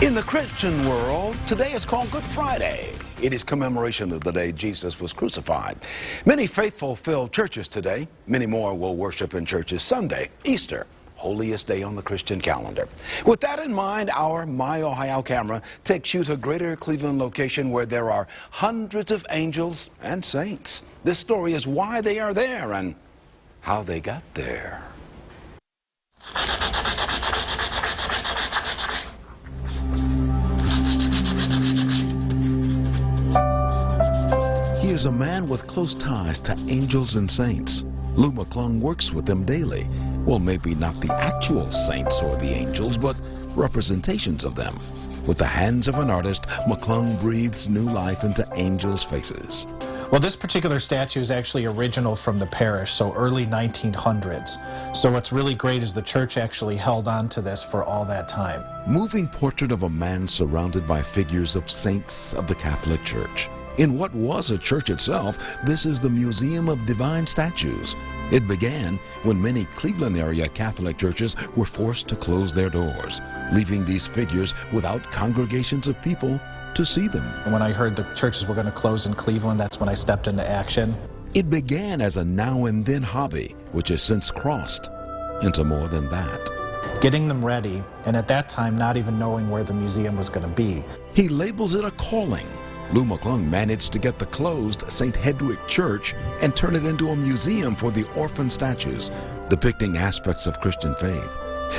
In the Christian world, today is called Good Friday. It is commemoration of the day Jesus was crucified. Many faithful fill churches today. Many more will worship in churches Sunday, Easter, holiest day on the Christian calendar. With that in mind, our My Ohio camera takes you to Greater Cleveland location where there are hundreds of angels and saints. This story is why they are there and how they got there. He is a man with close ties to angels and saints. Lou McClung works with them daily. Well, maybe not the actual saints or the angels, but representations of them. With the hands of an artist, McClung breathes new life into angels' faces. Well, this particular statue is actually original from the parish, so early 1900s. So what's really great is the church actually held on to this for all that time. Moving portrait of a man surrounded by figures of saints of the Catholic Church. In what was a church itself, this is the Museum of Divine Statues. It began when many Cleveland area Catholic churches were forced to close their doors, leaving these figures without congregations of people to see them. When I heard the churches were going to close in Cleveland, that's when I stepped into action. It began as a now and then hobby, which has since crossed into more than that. Getting them ready, and at that time not even knowing where the museum was going to be. He labels it a calling. Lou McClung managed to get the closed St. Hedwig Church and turn it into a museum for the orphan statues, depicting aspects of Christian faith.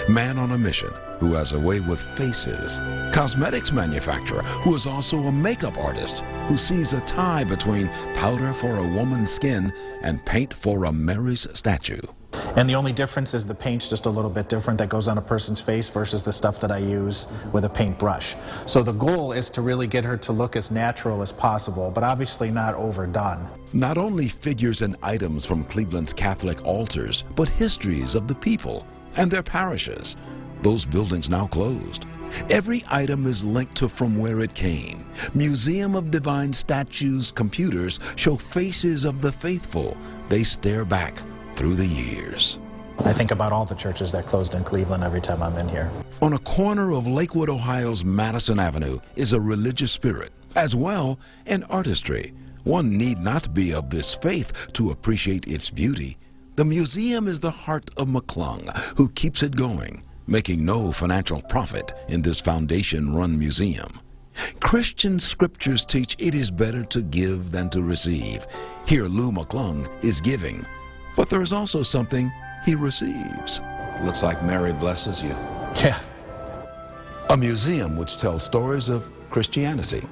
Man on a mission who has a way with faces. Cosmetics manufacturer who is also a makeup artist who sees a tie between powder for a woman's skin and paint for a Mary's statue. And the only difference is the paint's just a little bit different that goes on a person's face versus the stuff that I use with a paintbrush. So the goal is to really get her to look as natural as possible, but obviously not overdone. Not only figures and items from Cleveland's Catholic altars, but histories of the people and their parishes. Those buildings now closed. Every item is linked to from where it came. Museum of Divine Statues computers show faces of the faithful. They stare back through the years. I think about all the churches that closed in Cleveland every time I'm in here. On a corner of Lakewood, Ohio's Madison Avenue is a religious spirit, as well an artistry. One need not be of this faith to appreciate its beauty. The museum is the heart of McClung, who keeps it going, making no financial profit in this foundation-run museum. Christian scriptures teach it is better to give than to receive. Here Lou McClung is giving, but there is also something he receives. Looks like Mary blesses you. Yeah. A museum which tells stories of Christianity.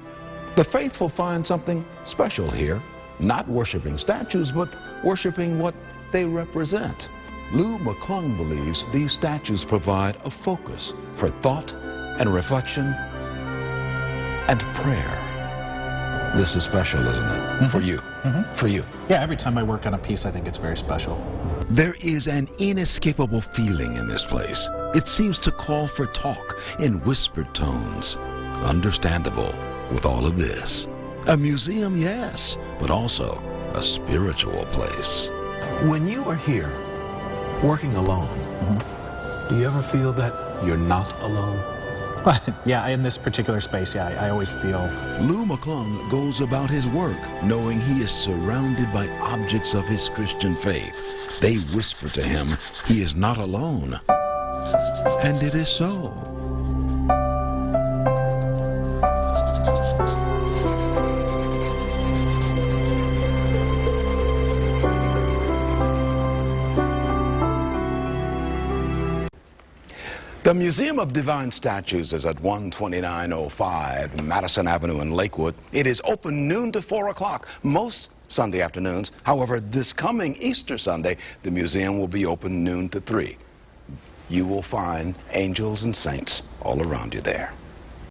The faithful find something special here, not worshiping statues, but worshiping what they represent. Lou McClung believes these statues provide a focus for thought and reflection and prayer. This is special, isn't it? Mm-hmm. For you. Mm-hmm. For you. Yeah, every time I work on a piece, I think it's very special. There is an inescapable feeling in this place. It seems to call for talk in whispered tones. Understandable with all of this. A museum, yes, but also a spiritual place. When you are here, working alone, do you ever feel that you're not alone? Yeah, in this particular space, yeah, I always feel. Lou McClung goes about his work knowing he is surrounded by objects of his Christian faith. They whisper to him he is not alone. And it is so. The Museum of Divine Statues is at 12905 Madison Avenue in Lakewood. It is open noon to 4 o'clock most Sunday afternoons. However, this coming Easter Sunday, the museum will be open noon to 3. You will find angels and saints all around you there.